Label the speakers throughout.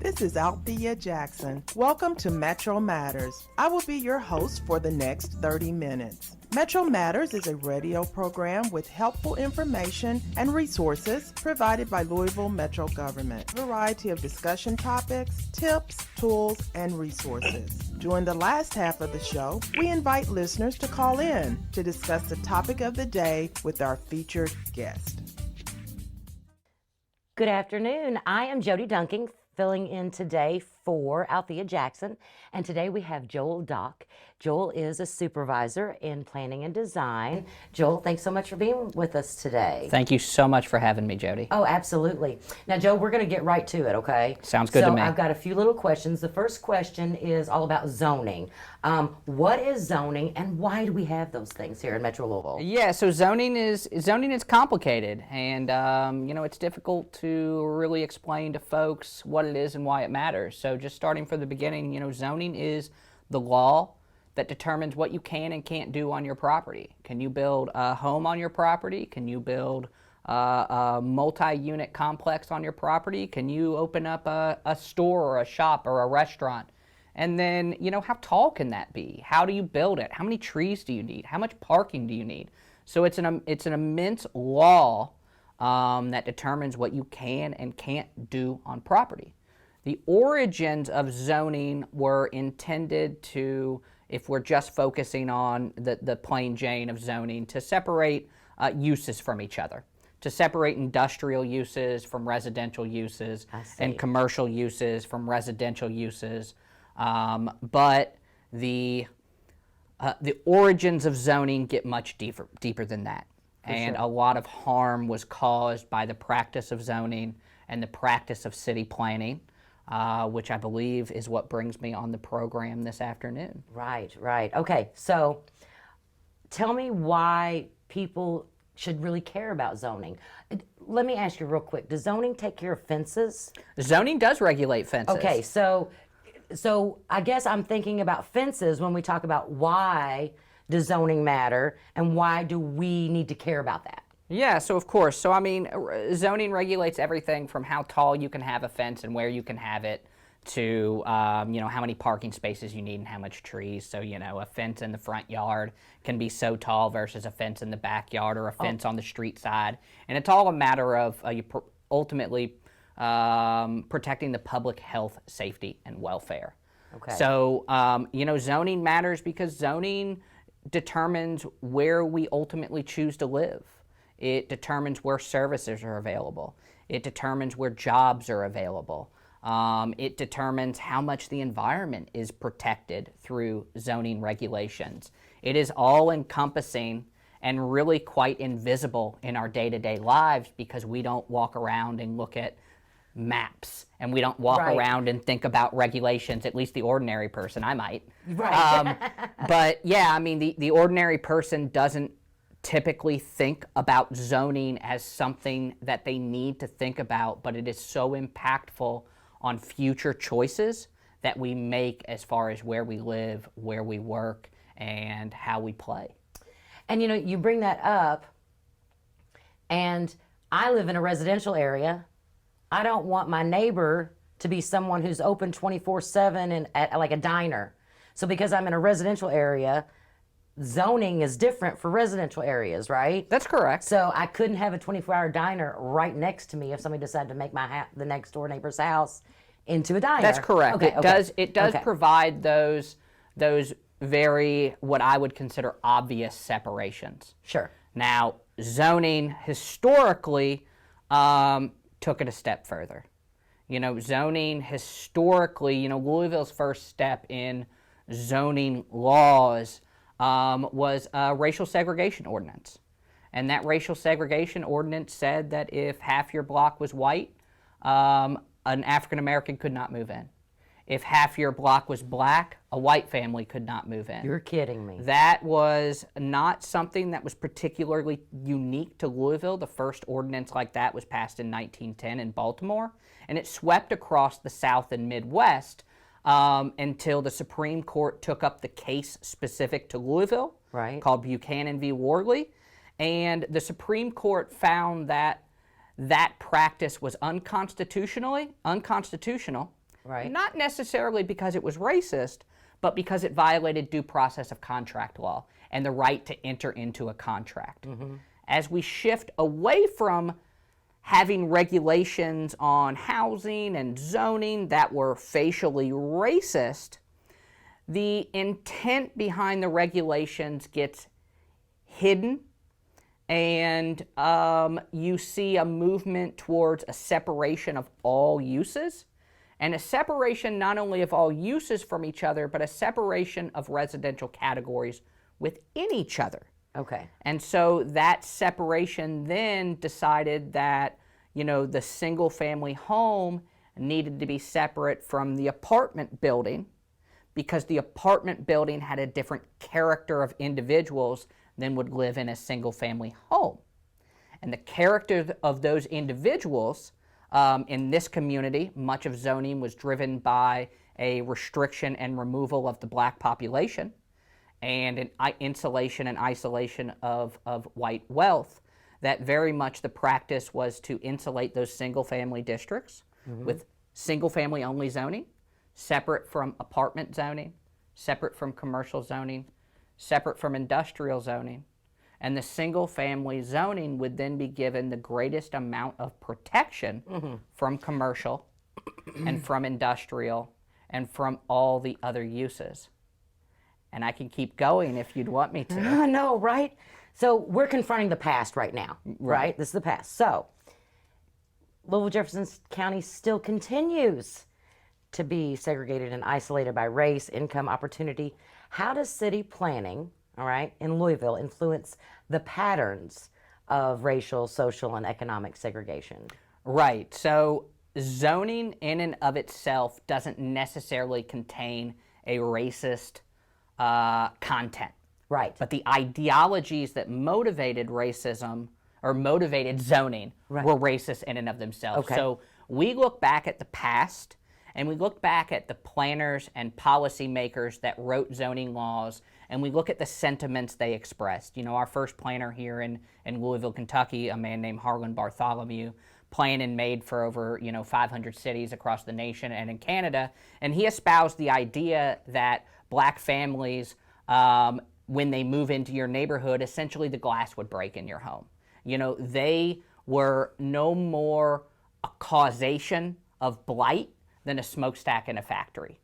Speaker 1: This is Althea Jackson. Welcome to Metro Matters. I will be your host for the next 30 minutes. Metro Matters is a radio program with helpful information and resources provided by Louisville Metro Government. A variety of discussion topics, tips, tools, and resources. During the last half of the show, we invite listeners to call in to discuss the topic of the day with our featured guest.
Speaker 2: Good afternoon. I am Jody Duncan, filling in today for Althea Jackson, and today we have Joel Dock. Joel is a supervisor in planning and design. Joel, thanks so much for being with us today.
Speaker 3: Thank you so much for having me, Jody.
Speaker 2: Oh, absolutely. Now, Joel, we're going to get right to it, okay?
Speaker 3: Sounds good to me.
Speaker 2: So I've got a few little questions. The first question is all about zoning. What is zoning, and why do we have those things here in Metro Louisville?
Speaker 3: Yeah, so zoning is complicated, and it's difficult to really explain to folks what it is and why it matters. So just starting from the beginning, zoning is the law that determines what you can and can't do on your property. Can you build a home on your property? Can you build a multi-unit complex on your property? Can you open up a store or a shop or a restaurant? And then, how tall can that be? How do you build it? How many trees do you need? How much parking do you need? So it's an immense law that determines what you can and can't do on property. The origins of zoning were intended to, if we're just focusing on the plain Jane of zoning, to separate uses from each other, to separate industrial uses from residential uses and commercial uses from residential uses. But the origins of zoning get much deeper than that. And a lot of harm was caused by the practice of zoning and the practice of city planning, which I believe is what brings me on the program this afternoon.
Speaker 2: Right. Okay, so tell me why people should really care about zoning. Let me ask you real quick, does zoning take care of fences?
Speaker 3: Zoning does regulate fences.
Speaker 2: Okay, so I guess I'm thinking about fences when we talk about why does zoning matter and why do we need to care about that?
Speaker 3: Yeah, so of course. So zoning regulates everything from how tall you can have a fence and where you can have it to, how many parking spaces you need and how much trees. So, a fence in the front yard can be so tall versus a fence in the backyard or a fence on the street side. And it's all a matter of ultimately protecting the public health, safety, and welfare.
Speaker 2: Okay.
Speaker 3: So, zoning matters because zoning determines where we ultimately choose to live. It determines where services are available. It determines where jobs are available. It determines how much the environment is protected through zoning regulations. It is all encompassing and really quite invisible in our day-to-day lives because we don't walk around and look at maps and we don't walk around and think about regulations, at least the ordinary person. I might.
Speaker 2: Right.
Speaker 3: But yeah, the ordinary person doesn't typically think about zoning as something that they need to think about, but it is so impactful on future choices that we make as far as where we live, where we work, and how we play.
Speaker 2: And you bring that up, and I live in a residential area. I don't want my neighbor to be someone who's open 24/7 and at like a diner. So because I'm in a residential area, zoning is different for residential areas, right?
Speaker 3: That's correct.
Speaker 2: So I couldn't have a 24-hour diner right next to me if somebody decided to make the next door neighbor's house into a diner.
Speaker 3: That's correct. It does
Speaker 2: Okay.
Speaker 3: provide those very, what I would consider obvious separations.
Speaker 2: Sure.
Speaker 3: Now, zoning historically took it a step further. Zoning historically, Louisville's first step in zoning laws was a racial segregation ordinance. And that racial segregation ordinance said that if half your block was white, an African American could not move in. If half your block was black, a white family could not move in.
Speaker 2: You're kidding me.
Speaker 3: That was not something that was particularly unique to Louisville. The first ordinance like that was passed in 1910 in Baltimore, and it swept across the South and Midwest until the Supreme Court took up the case specific to Louisville, called Buchanan v. Worley, and the Supreme Court found that that practice was unconstitutional,
Speaker 2: Right.
Speaker 3: Not necessarily because it was racist, but because it violated due process of contract law and the right to enter into a contract. As we shift away from having regulations on housing and zoning that were facially racist, the intent behind the regulations gets hidden, and you see a movement towards a separation of all uses, and a separation not only of all uses from each other, but a separation of residential categories within each other.
Speaker 2: Okay.
Speaker 3: And so that separation then decided that, the single family home needed to be separate from the apartment building, because the apartment building had a different character of individuals than would live in a single family home. And the character of those individuals in this community, much of zoning was driven by a restriction and removal of the black population and an insulation and isolation of white wealth, that very much the practice was to insulate those single family districts with single family only zoning, separate from apartment zoning, separate from commercial zoning, separate from industrial zoning. And the single family zoning would then be given the greatest amount of protection from commercial and from industrial and from all the other uses. And I can keep going if you'd want me to.
Speaker 2: I know, right? So we're confronting the past right now, right? This is the past. So Louisville Jefferson County still continues to be segregated and isolated by race, income, opportunity. How does city planning, all right, in Louisville influence the patterns of racial, social, and economic segregation?
Speaker 3: Right. So zoning in and of itself doesn't necessarily contain a racist content.
Speaker 2: Right.
Speaker 3: But the ideologies that motivated racism or motivated zoning were racist in and of themselves.
Speaker 2: Okay.
Speaker 3: So we look back at the past, and we look back at the planners and policymakers that wrote zoning laws, and we look at the sentiments they expressed. Our first planner here in Louisville, Kentucky, a man named Harlan Bartholomew, planned and made for over 500 cities across the nation and in Canada, and he espoused the idea that black families, when they move into your neighborhood, essentially the glass would break in your home. They were no more a causation of blight than a smokestack in a factory.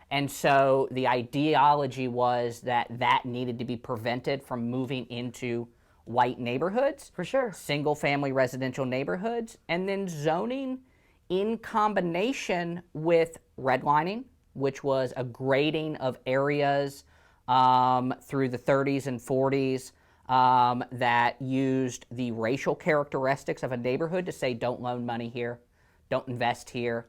Speaker 3: And so the ideology was that needed to be prevented from moving into white neighborhoods.
Speaker 2: For sure.
Speaker 3: Single family residential neighborhoods. And then zoning in combination with redlining, which was a grading of areas through the 30s and 40s that used the racial characteristics of a neighborhood to say, don't loan money here, don't invest here.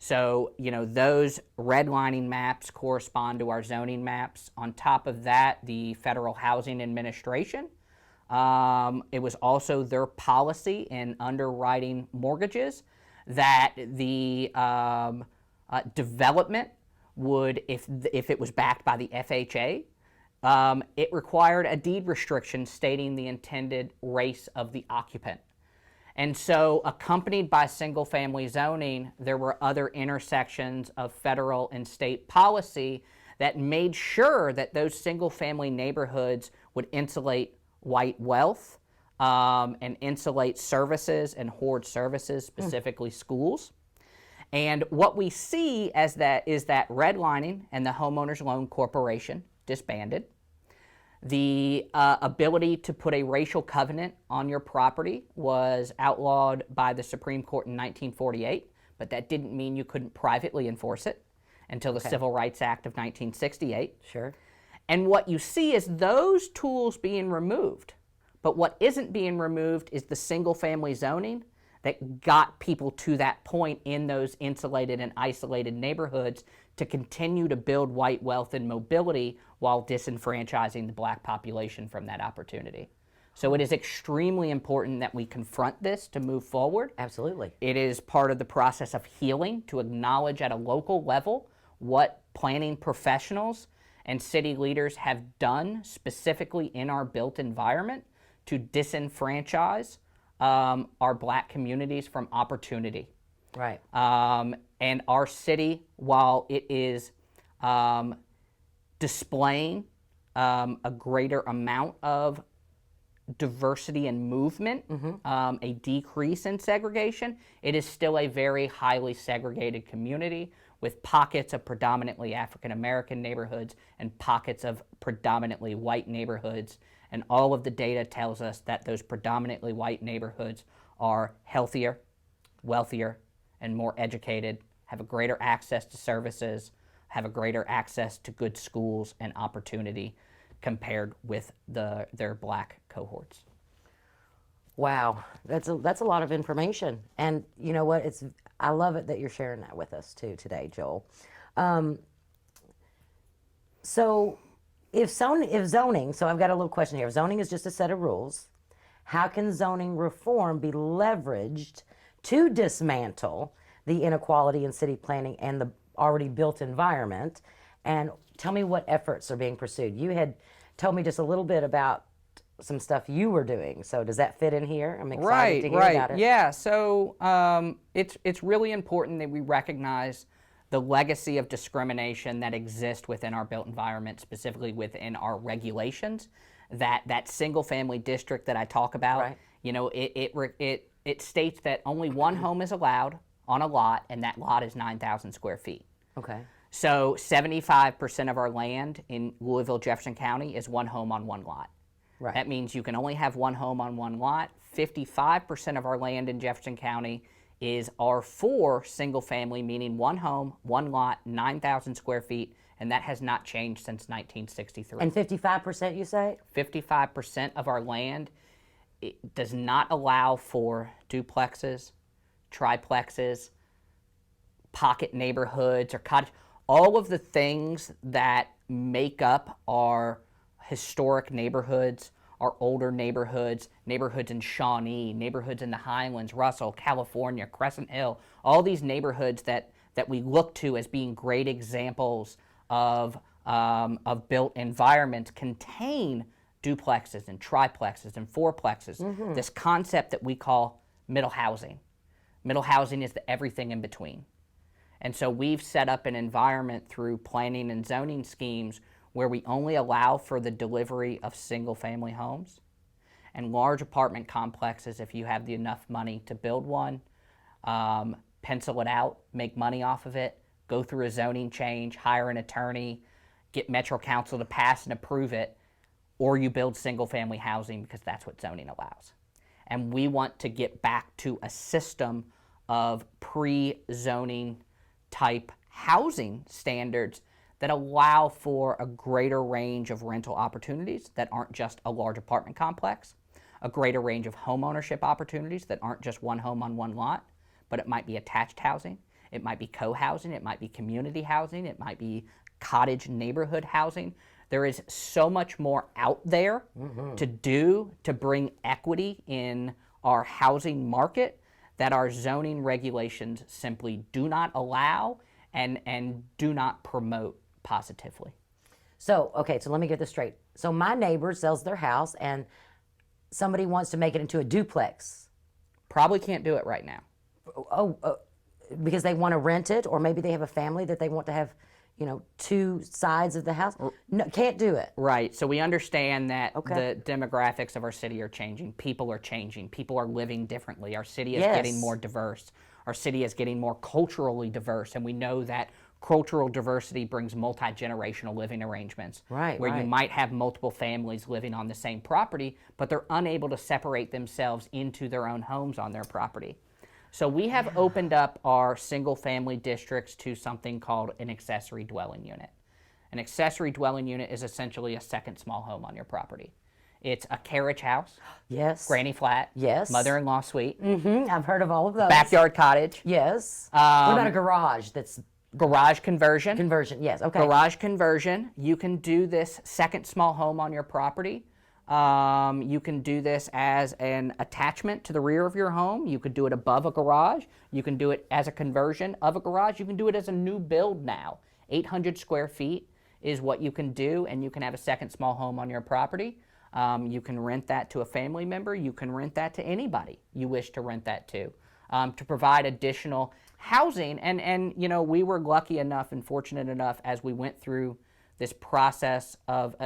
Speaker 3: So, those redlining maps correspond to our zoning maps. On top of that, the Federal Housing Administration, it was also their policy in underwriting mortgages that the development would, if it was backed by the FHA, it required a deed restriction stating the intended race of the occupant. And so, accompanied by single-family zoning, there were other intersections of federal and state policy that made sure that those single-family neighborhoods would insulate white wealth and insulate services and hoard services, specifically schools. And what we see as that is that redlining and the Homeowners Loan Corporation disbanded. The ability to put a racial covenant on your property was outlawed by the Supreme Court in 1948, but that didn't mean you couldn't privately enforce it until the Civil Rights Act of 1968.
Speaker 2: Sure.
Speaker 3: And what you see is those tools being removed, but what isn't being removed is the single-family zoning that got people to that point in those insulated and isolated neighborhoods to continue to build white wealth and mobility while disenfranchising the black population from that opportunity. So it is extremely important that we confront this to move forward.
Speaker 2: Absolutely.
Speaker 3: It is part of the process of healing to acknowledge at a local level what planning professionals and city leaders have done specifically in our built environment to disenfranchise our black communities from opportunity.
Speaker 2: Right.
Speaker 3: And our city, while it is displaying a greater amount of diversity and movement, a decrease in segregation, it is still a very highly segregated community with pockets of predominantly African American neighborhoods and pockets of predominantly white neighborhoods. And all of the data tells us that those predominantly white neighborhoods are healthier, wealthier, and more educated, have a greater access to services, have a greater access to good schools and opportunity compared with their black cohorts.
Speaker 2: Wow, that's a lot of information, and you know what? I love it that you're sharing that with us too today, Joel. So, if zoning, so I've got a little question here. If zoning is just a set of rules, how can zoning reform be leveraged to dismantle the inequality in city planning and the already built environment? And tell me what efforts are being pursued. You had told me just a little bit about some stuff you were doing. So does that fit in here? I'm excited to hear about it.
Speaker 3: Yeah, so it's really important that we recognize the legacy of discrimination that exists within our built environment, specifically within our regulations. That single family district that I talk about,
Speaker 2: Right.
Speaker 3: you know, it states that only one home is allowed on a lot, and that lot is 9,000 square feet.
Speaker 2: Okay.
Speaker 3: So 75% of our land in Louisville, Jefferson County is one home on one lot.
Speaker 2: Right.
Speaker 3: That means you can only have one home on one lot. 55% of our land in Jefferson County is R4 single family, meaning one home, one lot, 9,000 square feet, and that has not changed since 1963.
Speaker 2: And 55%, you say?
Speaker 3: 55% of our land does not allow for duplexes, triplexes, pocket neighborhoods, or cottage. All of the things that make up our historic neighborhoods, our older neighborhoods, neighborhoods in Shawnee, neighborhoods in the Highlands, Russell, California, Crescent Hill, all these neighborhoods that we look to as being great examples of built environments contain duplexes and triplexes and fourplexes, this concept that we call middle housing. Middle housing is the everything in between. And so we've set up an environment through planning and zoning schemes where we only allow for the delivery of single-family homes and large apartment complexes. If you have enough money to build one, pencil it out, make money off of it, go through a zoning change, hire an attorney, get Metro Council to pass and approve it, or you build single-family housing because that's what zoning allows. And we want to get back to a system of pre-zoning type housing standards that allow for a greater range of rental opportunities that aren't just a large apartment complex, a greater range of home ownership opportunities that aren't just one home on one lot, but it might be attached housing, it might be co-housing, it might be community housing, it might be cottage neighborhood housing. There is so much more out there to do to bring equity in our housing market that our zoning regulations simply do not allow and do not promote positively.
Speaker 2: So, okay, so let me get this straight. So my neighbor sells their house and somebody wants to make it into a duplex.
Speaker 3: Probably can't do it right now.
Speaker 2: Because they want to rent it, or maybe they have a family that they want to have, you know, two sides of the house. No, can't do it.
Speaker 3: Right. So we understand that the demographics of our city are changing. People are changing. People are living differently. Our city is getting more diverse. Our city is getting more culturally diverse, and we know that cultural diversity brings multi-generational living arrangements.
Speaker 2: Right,
Speaker 3: where you might have multiple families living on the same property, but they're unable to separate themselves into their own homes on their property. So we have opened up our single-family districts to something called an accessory dwelling unit. An accessory dwelling unit is essentially a second small home on your property. It's a carriage house,
Speaker 2: Yes.
Speaker 3: granny flat,
Speaker 2: Yes.
Speaker 3: mother-in-law suite,
Speaker 2: I've heard of all of those.
Speaker 3: backyard cottage,
Speaker 2: Yes. What about a garage that's
Speaker 3: garage conversion.
Speaker 2: conversion? Yes. Okay.
Speaker 3: Garage conversion. You can do this second small home on your property. You can do this as an attachment to the rear of your home. You could do it above a garage. You can do it as a conversion of a garage. You can do it as a new build now. 800 square feet is what you can do, and you can have a second small home on your property. You can rent that to a family member. You can rent that to anybody you wish to rent that to provide additional housing, and you know, we were lucky enough and fortunate enough as we went through this process of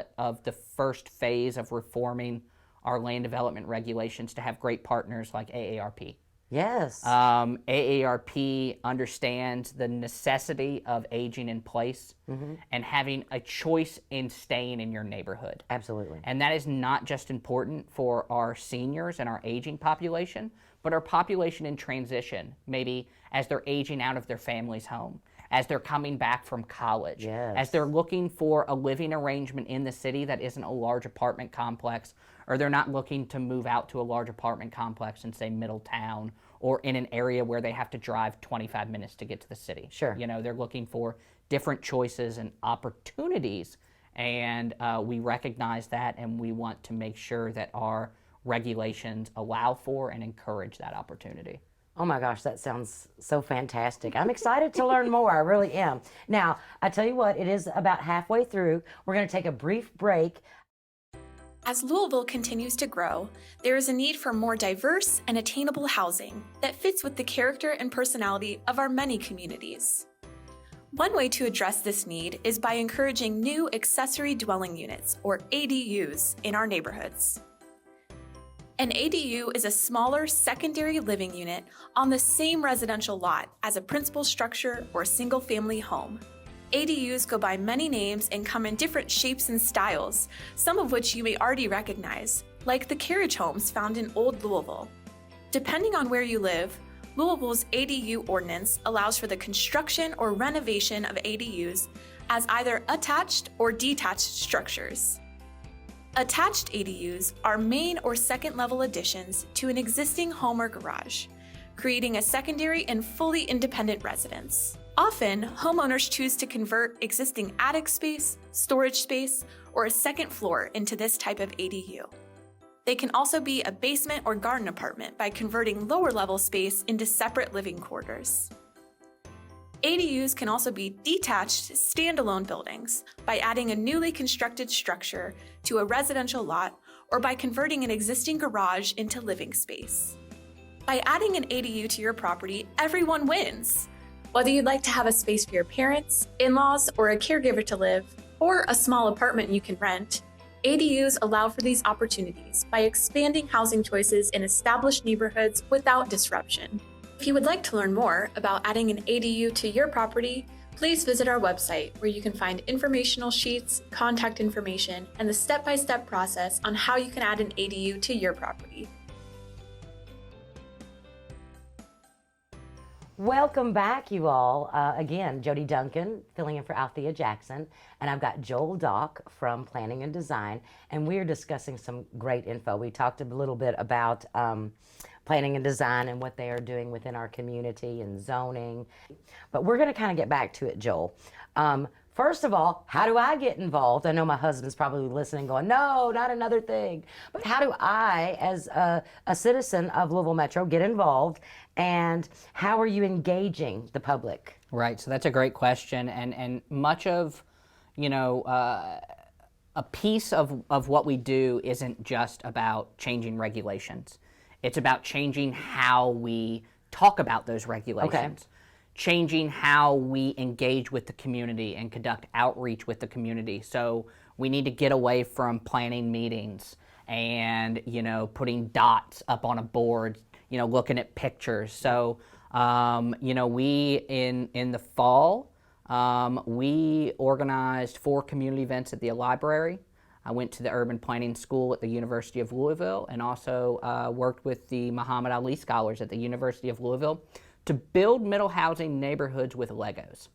Speaker 3: the first phase of reforming our land development regulations to have great partners like AARP.
Speaker 2: Yes.
Speaker 3: AARP understands the necessity of aging in place and having a choice in staying in your neighborhood.
Speaker 2: Absolutely.
Speaker 3: And that is not just important for our seniors and our aging population, but our population in transition, maybe as they're aging out of their family's home, as they're coming back from college, as they're looking for a living arrangement in the city that isn't a large apartment complex, or they're not looking to move out to a large apartment complex in, say, Middletown, or in an area where they have to drive 25 minutes to get to the city.
Speaker 2: Sure.
Speaker 3: You know, they're looking for different choices and opportunities, and we recognize that, and we want to make sure that our regulations allow for and encourage that opportunity.
Speaker 2: Oh my gosh, that sounds so fantastic. I'm excited to learn more. I really am. Now, I tell you what, it is about halfway through. We're going to take a brief break.
Speaker 4: As Louisville continues to grow, there is a need for more diverse and attainable housing that fits with the character and personality of our many communities. One way to address this need is by encouraging new accessory dwelling units, or ADUs, in our neighborhoods. An ADU is a smaller secondary living unit on the same residential lot as a principal structure or single-family home. ADUs go by many names and come in different shapes and styles, some of which you may already recognize, like the carriage homes found in Old Louisville. Depending on where you live, Louisville's ADU ordinance allows for the construction or renovation of ADUs as either attached or detached structures. Attached ADUs are main or second level additions to an existing home or garage, creating a secondary and fully independent residence. Often, homeowners choose to convert existing attic space, storage space, or a second floor into this type of ADU. They can also be a basement or garden apartment by converting lower level space into separate living quarters. ADUs can also be detached, standalone buildings by adding a newly constructed structure to a residential lot or by converting an existing garage into living space. By adding an ADU to your property, everyone wins. Whether you'd like to have a space for your parents, in-laws, or a caregiver to live, or a small apartment you can rent, ADUs allow for these opportunities by expanding housing choices in established neighborhoods without disruption. If you would like to learn more about adding an ADU to your property, please visit our website where you can find informational sheets, contact information, and the step-by-step process on how you can add an ADU to your property.
Speaker 2: Welcome back, you all. Again, Jody Duncan, filling in for Althea Jackson, and I've got Joel Dock from Planning and Design, and we're discussing some great info. We talked a little bit about planning and design and what they are doing within our community and zoning, but we're going to kind of get back to it, Joel. First of all, how do I get involved? I know my husband's probably listening going, no, not another thing. But how do I, as a citizen of Louisville Metro, get involved? And how are you engaging the public?
Speaker 3: Right, so that's a great question. And much of, you know, a piece of what we do isn't just about changing regulations. It's about changing how we talk about those regulations. Okay. Changing how we engage with the community and conduct outreach with the community. So we need to get away from planning meetings and, you know, putting dots up on a board, you know, looking at pictures. So, you know, we, in the fall, we organized 4 community events at the library. I went to the urban planning school at the University of Louisville and also worked with the Muhammad Ali Scholars at the University of Louisville to build middle housing neighborhoods with Legos.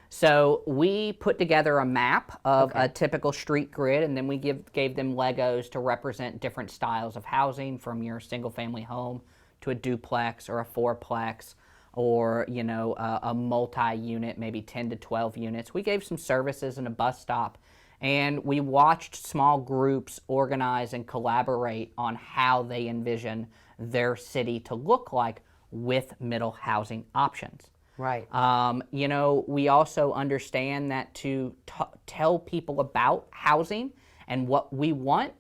Speaker 3: So we put together a map of a typical street grid, and then we gave them Legos to represent different styles of housing, from your single family home to a duplex or a fourplex, or, you know, a multi-unit, maybe 10 to 12 units. We gave some services and a bus stop, and we watched small groups organize and collaborate on how they envision their city to look like with middle housing options.
Speaker 2: Right.
Speaker 3: You know, we also understand that to tell people about housing and what we want,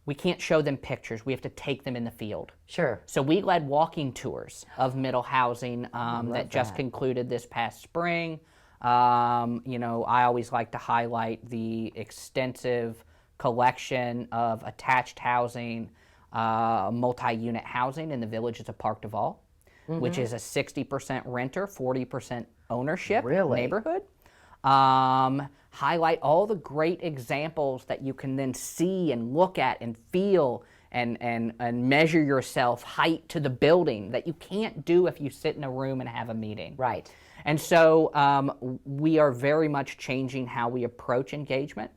Speaker 3: we can't show them pictures. We have to take them in the field.
Speaker 2: Sure.
Speaker 3: So we led walking tours of middle housing that just concluded this past spring. You know, I always like to highlight the extensive collection of attached housing, multi-unit housing in the Villages of Park Duval, which is a 60% renter, 40% ownership neighborhood. Highlight all the great examples that you can then see and look at and feel and measure yourself height to the building that you can't do if you sit in a room and have a meeting.
Speaker 2: Right.
Speaker 3: And so we are very much changing how we approach engagement.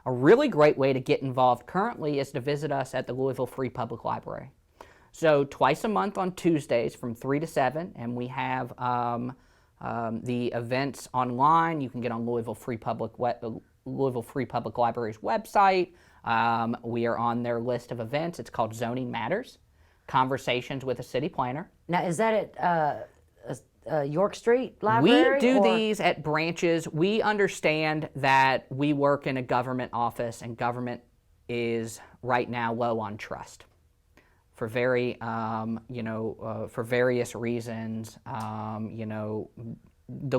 Speaker 3: A really great way to get involved currently is to visit us at the Louisville Free Public Library. So twice a month on Tuesdays from 3 to 7, and we have the events online. You can get on Louisville Free Public Library's website. We are on their list of events. It's called Zoning Matters, Conversations with a City Planner.
Speaker 2: Now, is that at York Street Library?
Speaker 3: We do these at branches. We understand that we work in a government office, and government is right now low on trust for for various reasons. The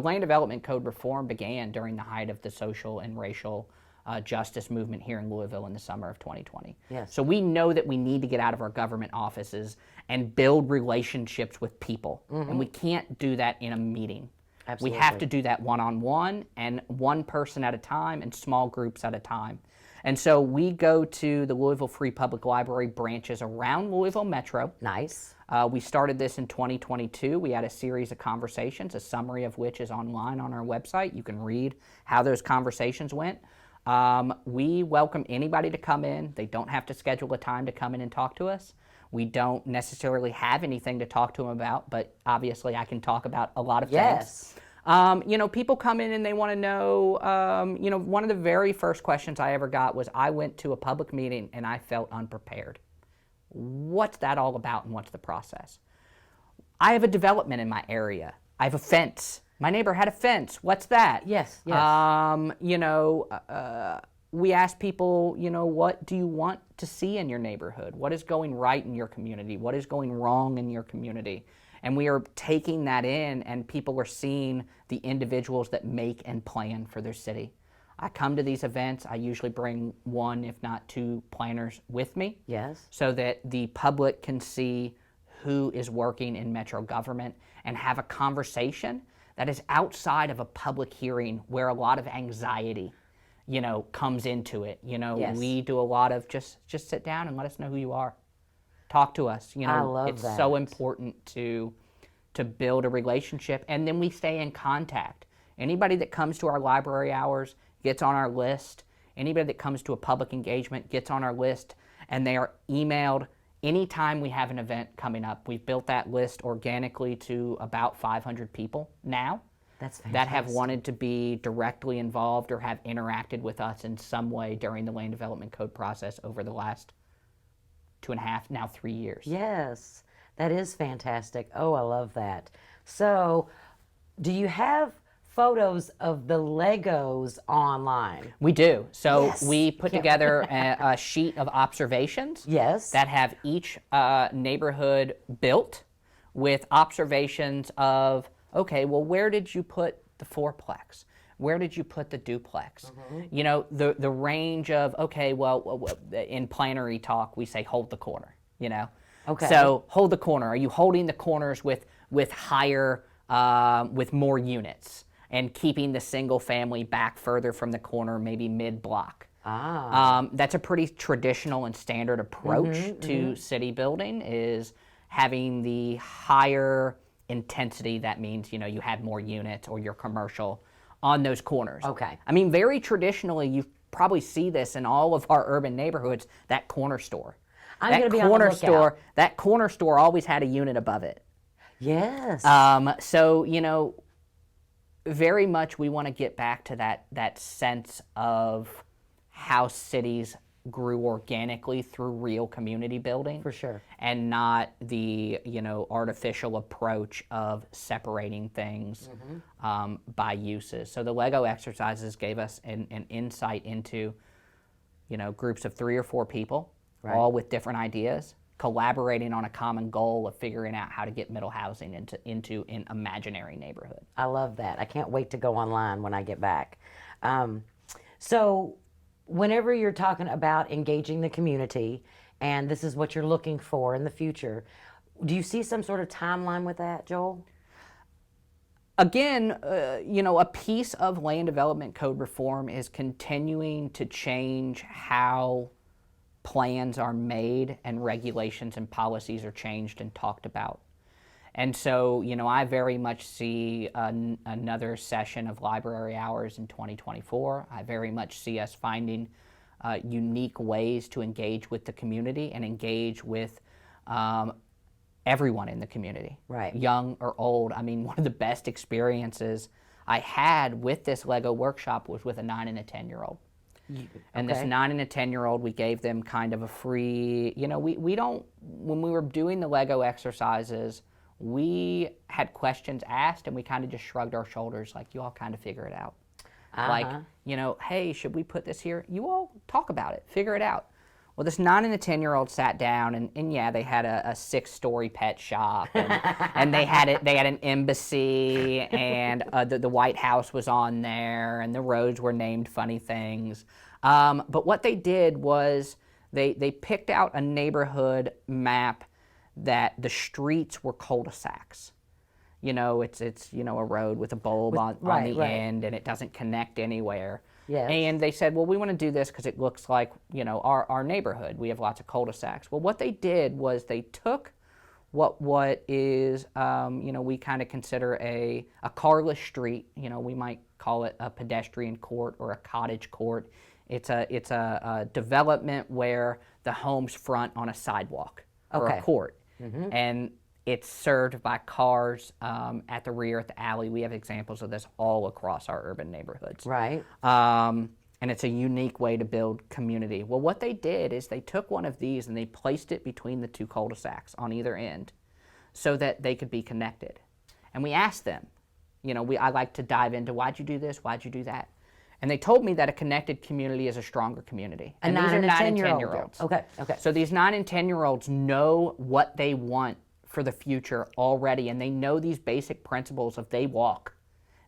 Speaker 3: Land Development Code reform began during the height of the social and racial justice movement here in Louisville in the summer of 2020.
Speaker 2: Yes.
Speaker 3: So we know that we need to get out of our government offices and build relationships with people. And we can't do that in a meeting.
Speaker 2: Absolutely.
Speaker 3: We have to do that one-on-one and one person at a time and small groups at a time. And so we go to the Louisville Free Public Library branches around Louisville Metro.
Speaker 2: Nice.
Speaker 3: We started this in 2022. We had a series of conversations, a summary of which is online on our website. You can read how those conversations went. We welcome anybody to come in. They don't have to schedule a time to come in and talk to us. We don't necessarily have anything to talk to them about, but obviously I can talk about a lot of things. People come in and they want to know, one of the very first questions I ever got was, I went to a public meeting and I felt unprepared. What's that all about and what's the process? I have a development in my area. I have a fence. My neighbor had a fence. What's that?
Speaker 2: Yes.
Speaker 3: We ask people, what do you want to see in your neighborhood? What is going right in your community? What is going wrong in your community? And we are taking that in, and people are seeing the individuals that make and plan for their city. I come to these events. I usually bring one, if not two, planners with me.
Speaker 2: Yes.
Speaker 3: So that the public can see who is working in Metro government and have a conversation that is outside of a public hearing where a lot of anxiety, comes into it.
Speaker 2: Yes.
Speaker 3: We do a lot of just sit down and let us know who you are. Talk to us.
Speaker 2: I love
Speaker 3: it's
Speaker 2: that.
Speaker 3: so important to build a relationship, and then we stay in contact. Anybody that comes to our library hours gets on our list. Anybody that comes to a public engagement gets on our list, and they are emailed anytime we have an event coming up. We've built that list organically to about 500 people now.
Speaker 2: That's fantastic.
Speaker 3: That have wanted to be directly involved or have interacted with us in some way during the Land Development Code process over the last 2.5, now 3 years.
Speaker 2: Yes, that is fantastic. Oh, I love that. So, do you have photos of the Legos online?
Speaker 3: We do. So
Speaker 2: Yes.
Speaker 3: we put together a sheet of observations
Speaker 2: Yes.
Speaker 3: that have each neighborhood built with observations of, okay, well, where did you put the fourplex? Where did you put the duplex? The range of, okay, well, in plannery talk, we say hold the corner,
Speaker 2: Okay.
Speaker 3: So hold the corner. Are you holding the corners with higher, with more units and keeping the single family back further from the corner, maybe mid-block? That's a pretty traditional and standard approach to city building, is having the higher intensity. That means, you have more units or your commercial on those corners.
Speaker 2: Okay.
Speaker 3: I mean, very traditionally, you probably see this in all of our urban neighborhoods, that corner store.
Speaker 2: I'm going to be on the lookout.
Speaker 3: That corner store always had a unit above it.
Speaker 2: Yes.
Speaker 3: So, very much we want to get back to that sense of how cities grew organically through real community building.
Speaker 2: For sure.
Speaker 3: And not the, artificial approach of separating things by uses. So the Lego exercises gave us an insight into, groups of 3 or 4 people all with different ideas, collaborating on a common goal of figuring out how to get middle housing into an imaginary neighborhood.
Speaker 2: I love that. I can't wait to go online when I get back. So whenever you're talking about engaging the community, and this is what you're looking for in the future, do you see some sort of timeline with that, Joel?
Speaker 3: Again, a piece of land development code reform is continuing to change how plans are made and regulations and policies are changed and talked about. And so, I very much see another session of library hours in 2024. I very much see us finding unique ways to engage with the community and engage with everyone in the community,
Speaker 2: right,
Speaker 3: young or old. I mean, one of the best experiences I had with this Lego workshop was with a 9 and a 10-year-old. And this 9 and a 10-year-old, we gave them kind of a free, we don't, when we were doing the Lego exercises, we had questions asked and we kind of just shrugged our shoulders like, you all kind of figure it out. Like, hey, should we put this here? You all talk about it, figure it out. Well, this 9 and a 10-year-old sat down and yeah, they had a 6-story pet shop and they had an embassy and the White House was on there and the roads were named funny things. But what they did was they picked out a neighborhood map that the streets were cul-de-sacs. It's a road with a bulb on the end and it doesn't connect anywhere.
Speaker 2: Yes.
Speaker 3: And they said, well, we want to do this because it looks like, our neighborhood. We have lots of cul-de-sacs. Well, what they did was they took what is, we kind of consider a carless street. We might call it a pedestrian court or a cottage court. It's a development where the homes front on a sidewalk or a court. Mm-hmm. And it's served by cars at the rear, at the alley. We have examples of this all across our urban neighborhoods.
Speaker 2: Right.
Speaker 3: And it's a unique way to build community. Well, what they did is they took one of these and they placed it between the 2 cul-de-sacs on either end so that they could be connected. And we asked them, I like to dive into, why'd you do this? Why'd you do that? And they told me that a connected community is a stronger community.
Speaker 2: And these are 9 and 10-year-olds. Okay.
Speaker 3: So these 9 and 10-year-olds know what they want for the future already, and they know these basic principles of they walk.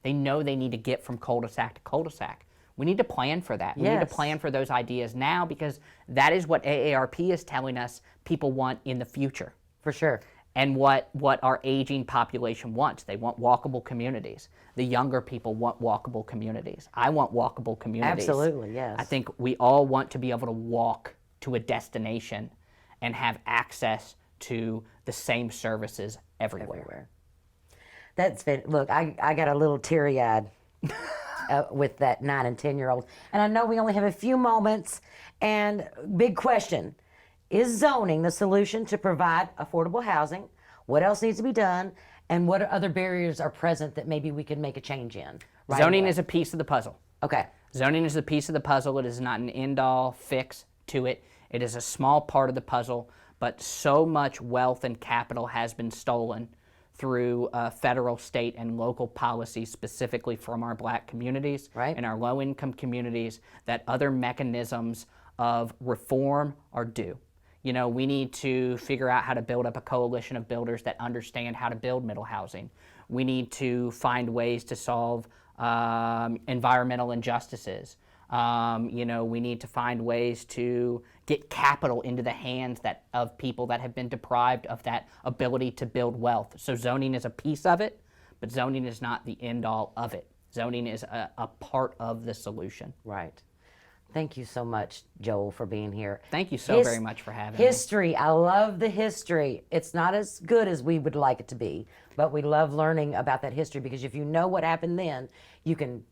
Speaker 3: They know they need to get from cul-de-sac to cul-de-sac. We need to plan for that. We need to plan for those ideas now because that is what AARP is telling us people want in the future.
Speaker 2: For sure.
Speaker 3: And what our aging population wants. They want walkable communities. The younger people want walkable communities. I want walkable communities.
Speaker 2: Absolutely, yes.
Speaker 3: I think we all want to be able to walk to a destination and have access to the same services everywhere.
Speaker 2: That's been, look, I got a little teary-eyed with that 9 and 10-year-old. And I know we only have a few moments. And big question, is zoning the solution to provide affordable housing? What else needs to be done? And what other barriers are present that maybe we could make a change in?
Speaker 3: Zoning is a piece of the puzzle.
Speaker 2: Okay.
Speaker 3: Zoning is a piece of the puzzle. It is not an end-all fix to it. It is a small part of the puzzle, but so much wealth and capital has been stolen through federal, state, and local policy, specifically from our Black communities and our low-income communities, that other mechanisms of reform are due. We need to figure out how to build up a coalition of builders that understand how to build middle housing. We need to find ways to solve environmental injustices. We need to find ways to get capital into the hands of people that have been deprived of that ability to build wealth. So zoning is a piece of it, but zoning is not the end all of it. Zoning is a part of the solution.
Speaker 2: Right. Thank you so much, Joel, for being here.
Speaker 3: Thank you so very much for having me.
Speaker 2: History, I love the history. It's not as good as we would like it to be, but we love learning about that history because if you know what happened then, you can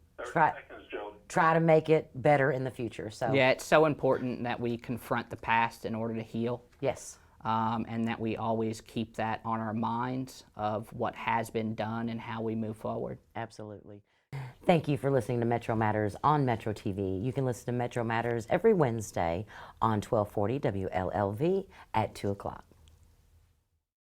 Speaker 2: try to make it better in the future. So
Speaker 3: yeah, it's so important that we confront the past in order to heal.
Speaker 2: Yes.
Speaker 3: And that we always keep that on our minds of what has been done and how we move forward.
Speaker 2: Absolutely. Thank you for listening to Metro Matters on Metro TV. You can listen to Metro Matters every Wednesday on 1240 WLLV at 2 o'clock.